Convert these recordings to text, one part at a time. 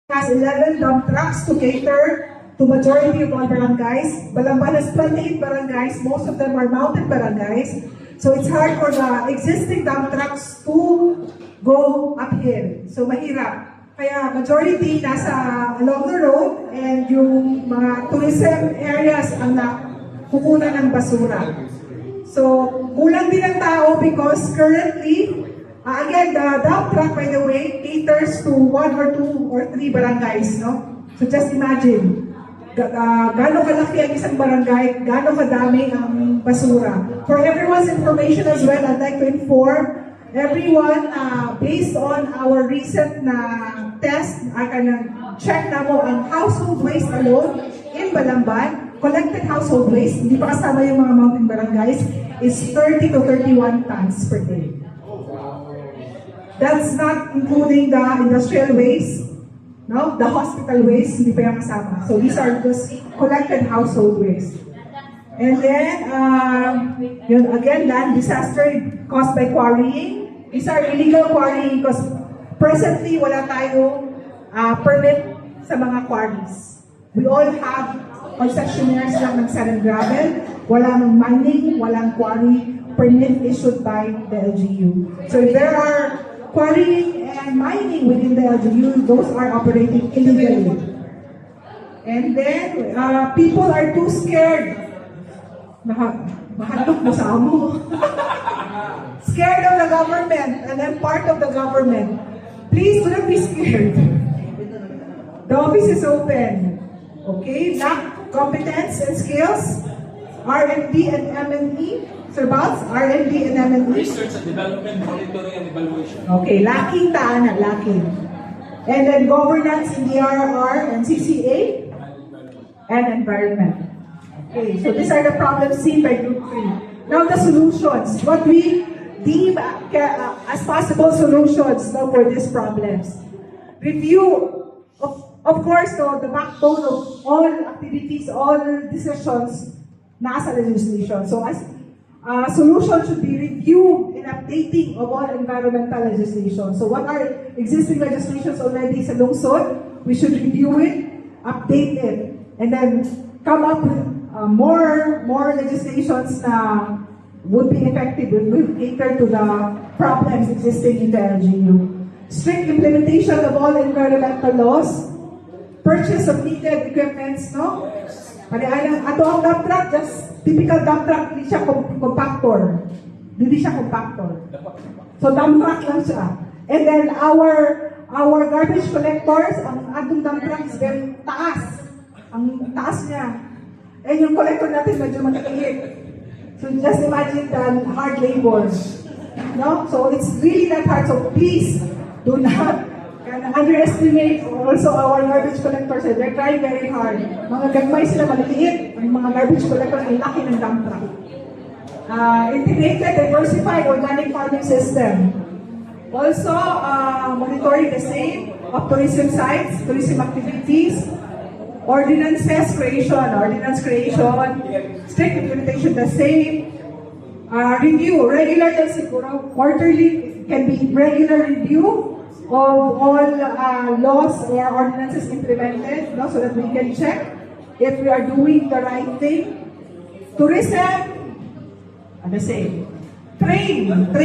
has 11 dump trucks to cater to majority of all barangays. Balamban has 28 barangays. Most of them are mountain barangays. So it's hard for the existing dump trucks to go uphill. So mahirap. Kaya majority nasa along the road and yung mga tourism areas ang nakukunan ng basura. So kulang din ang tao because currently, again, the dump truck, by the way, caters to 1 or 2 or 3 barangays, no? So just imagine, gaano kalaki ang isang barangay, gaano kadami ang basura. For everyone's information as well, I'd like to inform everyone, based on our recent test, check na mo ang household waste alone in Balamban, collected household waste, hindi pa kasama yung mga mountain barangays, is 30 to 31 tons per day. That's not including the industrial waste, no? The hospital waste, hindi pa yung kasama. So these are just collected household waste. And then, yun again, land disaster caused by quarrying. These are illegal quarrying because presently wala tayong permit sa mga quarries. We all have concessionaires lang ng sand and gravel, walang mining, walang quarry permit issued by the LGU. So if there are quarrying and mining within the LGU, those are operating illegally. And then, people are too scared. Mahanap mo sa amo. Scared of the government and then part of the government. Please do not be scared. The office is open. Okay? Lack competence and skills. R&D and M&E. Sir Babs, R&D and M&E. Research and development, monitoring and evaluation. Okay, lacking taana, lacking. And then governance in DRR and CCA and environment. Okay, so these are the problems seen by Group 3. Now the solutions. What we deem as possible solutions for these problems. Review, of course, the backbone of all activities, all decisions, nasa legislation. So as solution should be review and updating of all environmental legislation. So what are existing legislations already sa lungsod? We should review it, update it, and then come up with more legislations na would be effective and will cater to the problems existing in the LGU. Strict implementation of all environmental laws, purchase of needed equipments, no? Ato ang dump truck, just typical dump truck, hindi siya compactor. Hindi siya compactor. So dump truck lang siya. And then our garbage collectors, ang atong dump truck is very taas. Ang taas niya. And yung collector natin medyo maliit. So just imagine the hard labor. No? So it's really that hard. So please do not underestimate also our garbage collectors. They're trying very hard. Mga gagmay sila maliliit. Ang mga garbage collectors ay laki ng dump truck. Integrated, diversified organic farming system. Also, monitoring the same of tourism sites, tourism activities, ordinance creation, strict implementation the same, review, regular and siguro, quarterly can be regular review of all laws or ordinances implemented, no, so that we can check if we are doing the right thing. Tourism, the same. Training,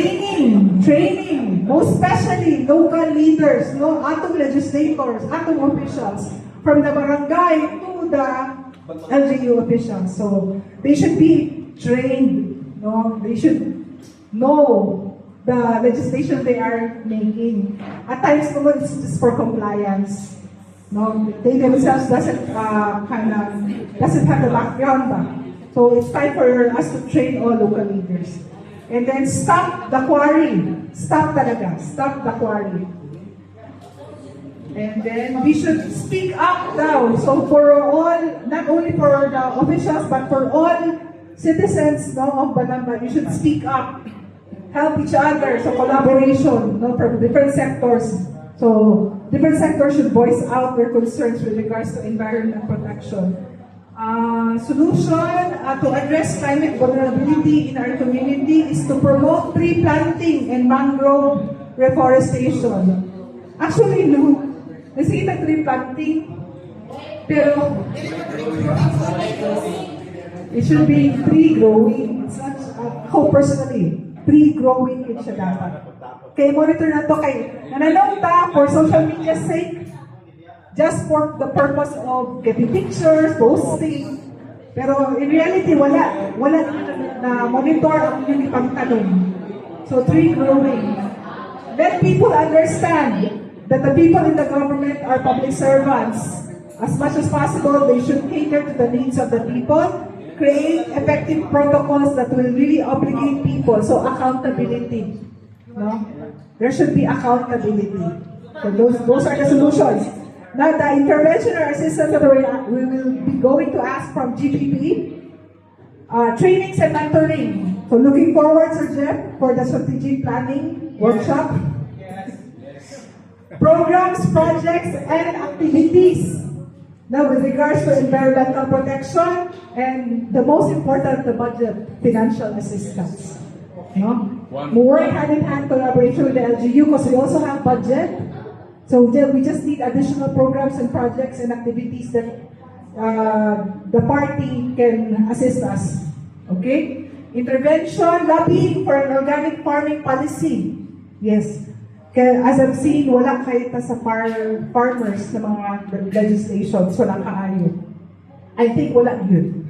most especially local leaders, no, atong legislators, atong officials, from the barangay to the LGU officials. So they should be trained, no? They should know the legislation they are making. At times, it's just for compliance. No, they themselves doesn't have the background ba. So it's time for us to train all local leaders. And then stop the quarry. Stop the quarry. And then we should speak up now. So for all, not only for the officials, but for all citizens, no, of Balamban, you should speak up. Help each other. So collaboration, no, from different sectors. So different sectors should voice out their concerns with regards to environment protection. Solution to address climate vulnerability in our community is to promote tree planting and mangrove reforestation. Actually, no. Sige na tree planting, pero it should be tree growing. It's not, ako personally, tree growing yun siya dapat. Kaya monitor na to kay nananong ta for social media sake, just for the purpose of getting pictures, posting. Pero in reality, wala na monitor ang inyong ipagtanong. So tree growing. Let people understand that the people in the government are public servants. As much as possible, they should cater to the needs of the people, create effective protocols that will really obligate people. So accountability. No? There should be accountability. So those are the solutions. Now the intervention or assistance that we will be going to ask from GPP, trainings and mentoring. So looking forward, Sir Jeff, for the strategic planning workshop. Programs, projects, and activities. Now, with regards to environmental protection, and the most important, the budget, financial assistance. No? We work hand-in-hand collaboration with the LGU because we also have budget. So we just need additional programs and projects and activities that the party can assist us. Okay? Intervention, lobbying for an organic farming policy. Yes. Kaya as I've seen, wala kahit sa farmers na mga legislations, wala kaayo. I think wala yun.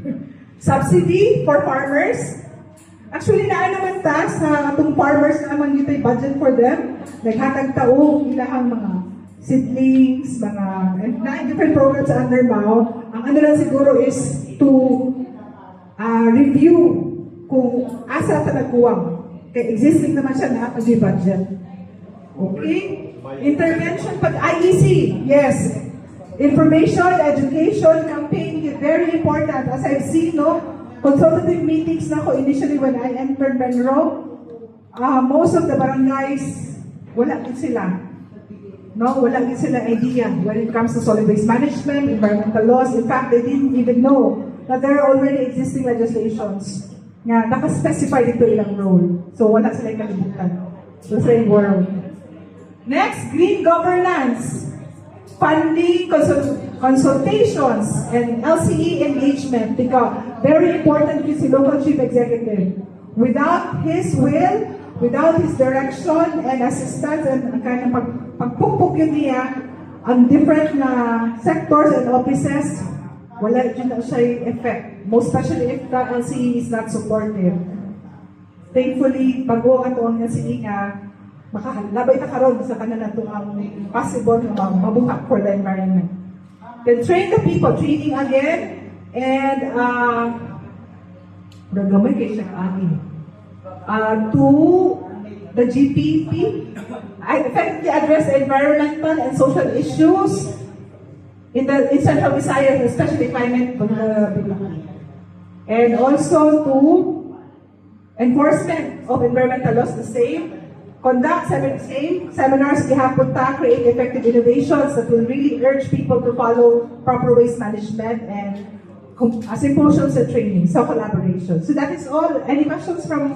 Subsidy for farmers. Actually, naan naman ta sa atong farmers naman dito yung budget for them. Naghatag tao, ilahang mga seedlings, and different programs under MAO. Ang ano lang siguro is to review kung asa ta nagkuwang. Kaya existing naman siya na atong budget. Okay? Intervention pag IEC. Yes. Information, education, campaign, very important. As I've seen, no, consultative meetings na ko initially when I entered Benro, most of the barangays, wala din sila. No, wala din sila idea when it comes to solid waste management, environmental laws. In fact, they didn't even know that there are already existing legislations nga nakaspecify dito ilang role. So wala sila kalibutan. The same world. Next, green governance, funding, consultations, and LCE engagement. Because very important is the local chief executive. Without his will, without his direction and assistance, and ang kanyang pagpupuk yun niya, ang different na sectors and offices, wala yun na siya effect. Most especially if the LCE is not supportive. Thankfully, pag-uwa ito ang LCE nga, makalabay na karon sa kanan nato ang possible na mabuhat for the environment. Then train the people, training again, and gamay kay siya to the GPP, effectively address environmental and social issues in Central Visayas, especially climate vulnerability. And also to enforcement of environmental laws, the same. Conduct seminars, gihapon ta, create effective innovations that will really urge people to follow proper waste management and symposiums and training, so collaboration. So that is all. Any questions from